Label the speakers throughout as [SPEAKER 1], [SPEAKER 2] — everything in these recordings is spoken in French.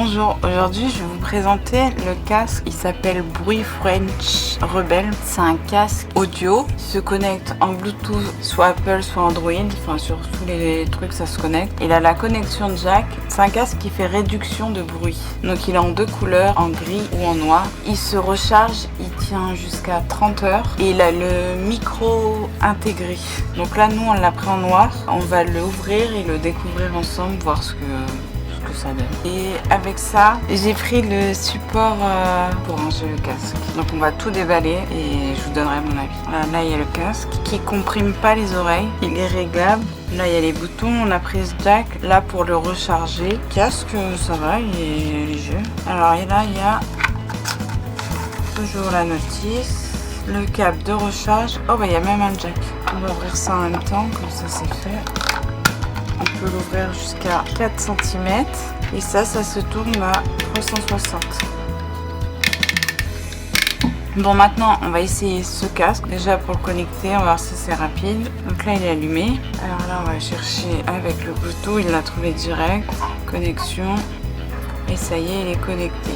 [SPEAKER 1] Bonjour, aujourd'hui je vais vous présenter le casque. Il s'appelle Bruit French Rebel. C'est un casque audio. Il se connecte en Bluetooth, soit Apple, soit Android. Enfin, sur tous les trucs, ça se connecte. Il a la connexion jack. C'est un casque qui fait réduction de bruit. Donc il est en deux couleurs, en gris ou en noir. Il se recharge, il tient jusqu'à 30 heures. Et il a le micro intégré. Donc là, nous, on l'a pris en noir. On va l'ouvrir et le découvrir ensemble, voir ce que ça donne. Et avec ça, j'ai pris le support pour ranger le casque. Donc on va tout déballer et je vous donnerai mon avis. Là il y a le casque qui comprime pas les oreilles. Il est réglable. Là il y a les boutons, on a pris ce jack. Là pour le recharger. Le casque, ça va, il est léger. Alors là il y a toujours la notice. Le câble de recharge. Oh bah il y a même un jack. On va ouvrir ça en même temps, comme ça c'est fait. On peut l'ouvrir jusqu'à 4 cm et ça se tourne à 360. Bon, maintenant on va essayer ce casque. Déjà pour le connecter, on va voir si c'est rapide. Donc là il est allumé. Alors là on va chercher avec le Bluetooth, il l'a trouvé direct. Connexion. Et ça y est, il est connecté.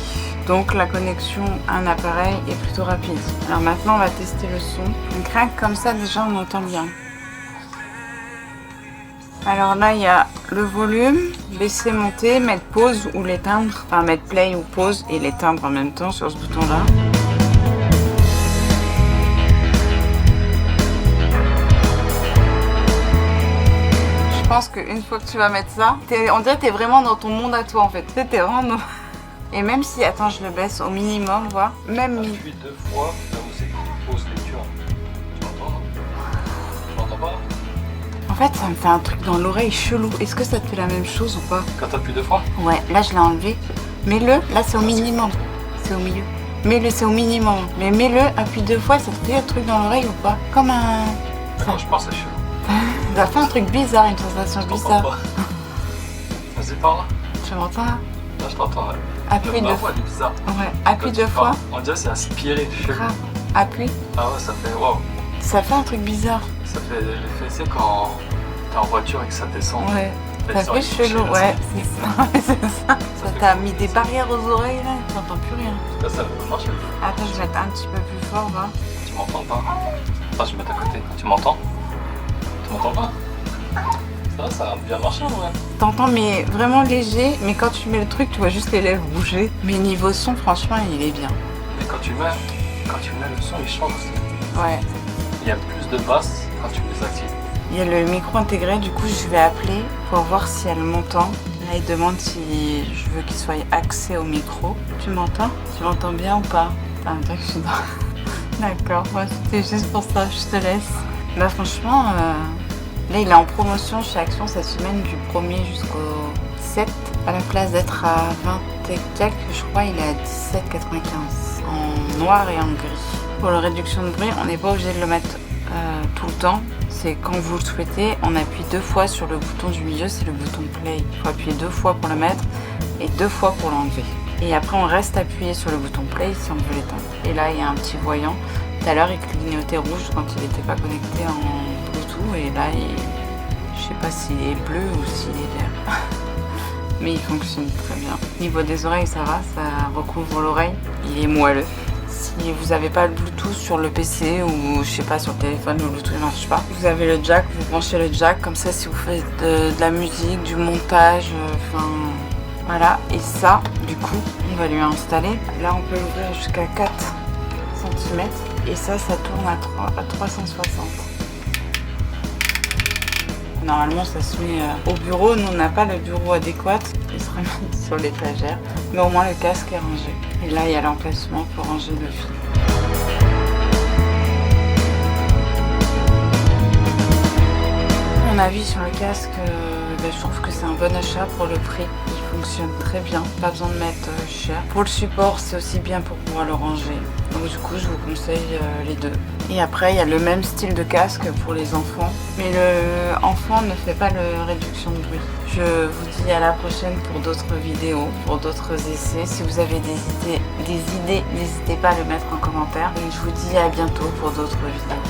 [SPEAKER 1] Donc la connexion à un appareil est plutôt rapide. Alors maintenant on va tester le son. Donc rien que comme ça déjà on entend bien. Alors là, il y a le volume, baisser, monter, mettre pause ou l'éteindre. Enfin, mettre play ou pause et l'éteindre en même temps sur ce bouton-là. Je pense qu'une fois que tu vas mettre ça, on dirait que tu es vraiment dans ton monde à toi en fait. T'es vraiment... Et même si, attends, je le baisse au minimum, voir. Même mis.
[SPEAKER 2] Appuie 2 fois, là où c'est pause lecture. Tu m'entends? Tu m'entends pas?
[SPEAKER 1] En fait, ça me fait un truc dans l'oreille chelou. Est-ce que ça te fait la même chose ou pas?
[SPEAKER 2] Quand t'appuies 2 fois?
[SPEAKER 1] Ouais, là je l'ai enlevé. Mets-le, là c'est au minimum. C'est au milieu. Mets-le, c'est au minimum. Mais mets-le, appuie 2 fois, ça te fait un truc dans l'oreille ou pas? Comme un...
[SPEAKER 2] Quand je pense, c'est chelou.
[SPEAKER 1] Ça fait un truc bizarre, une sensation bizarre.
[SPEAKER 2] Vas-y, parle.
[SPEAKER 1] Tu m'entends là?
[SPEAKER 2] Là, je t'entends. Ouais.
[SPEAKER 1] Appuie 2 fois.
[SPEAKER 2] Elle est bizarre.
[SPEAKER 1] Ouais, appuie 2 fois.
[SPEAKER 2] On dirait que c'est aspiré, chelou.
[SPEAKER 1] Appuie.
[SPEAKER 2] Ah ouais, ça fait waouh.
[SPEAKER 1] Ça fait un truc bizarre.
[SPEAKER 2] Ça fait l'effet, c'est quand t'es en voiture et que ça descend.
[SPEAKER 1] Ouais. Ça fait chelou, ouais, c'est ça. C'est ça. Ça t'a mis des barrières aux oreilles là, tu n'entends plus rien.
[SPEAKER 2] Là, ça marche.
[SPEAKER 1] Attends, je vais être un petit peu plus fort, va.
[SPEAKER 2] Tu m'entends pas? Attends, je vais mettre à côté. Tu m'entends? Tu m'entends pas? Ça a bien marché en vrai.
[SPEAKER 1] T'entends mais vraiment léger, mais quand tu mets le truc, tu vois juste les lèvres bouger. Mais niveau son, franchement, il est bien.
[SPEAKER 2] Mais quand tu mets le son, il change aussi.
[SPEAKER 1] Ouais.
[SPEAKER 2] Il y a plus de basses quand tu les actives.
[SPEAKER 1] Il y a le micro intégré, du coup je vais appeler pour voir si elle m'entend. Là il demande si je veux qu'il soit axé au micro. Tu m'entends? Tu m'entends bien ou pas? Ah, que je suis dans... D'accord, moi c'était juste pour ça, je te laisse. Bah franchement, là il est en promotion chez Action cette semaine du 1er jusqu'au 7. À la place d'être à 20 et quelques, je crois il est à 17,95 en noir et en gris. Pour la réduction de bruit, on n'est pas obligé de le mettre tout le temps. C'est quand vous le souhaitez, on appuie 2 fois sur le bouton du milieu, c'est le bouton play. Il faut appuyer 2 fois pour le mettre et 2 fois pour l'enlever. Et après on reste appuyé sur le bouton play si on veut l'éteindre. Et là il y a un petit voyant. Tout à l'heure il clignotait rouge quand il n'était pas connecté en Bluetooth et là je sais pas s'il est bleu ou s'il est vert. Mais il fonctionne très bien. Niveau des oreilles ça va, ça recouvre l'oreille. Il est moelleux. Si vous n'avez pas le Bluetooth sur le PC ou je sais pas sur le téléphone, le Bluetooth ne marche pas. Vous avez le jack, vous branchez le jack comme ça si vous faites de la musique, du montage, enfin voilà. Et ça, du coup, on va lui installer. Là, on peut l'ouvrir jusqu'à 4 cm et ça tourne à 360. Normalement, ça se met au bureau. Nous, on n'a pas le bureau adéquat. Il sera mis sur l'étagère. Mais au moins, le casque est rangé. Et là, il y a l'emplacement pour ranger le fil. Mon avis sur le casque, je trouve que c'est un bon achat pour le prix. Il fonctionne très bien. Pas besoin de mettre cher. Pour le support, c'est aussi bien pour pouvoir le ranger. Donc du coup, je vous conseille les deux. Et après, il y a le même style de casque pour les enfants. Mais le enfant ne fait pas de réduction de bruit. Je vous dis à la prochaine pour d'autres vidéos, pour d'autres essais. Si vous avez des idées, n'hésitez pas à le mettre en commentaire. Et je vous dis à bientôt pour d'autres vidéos.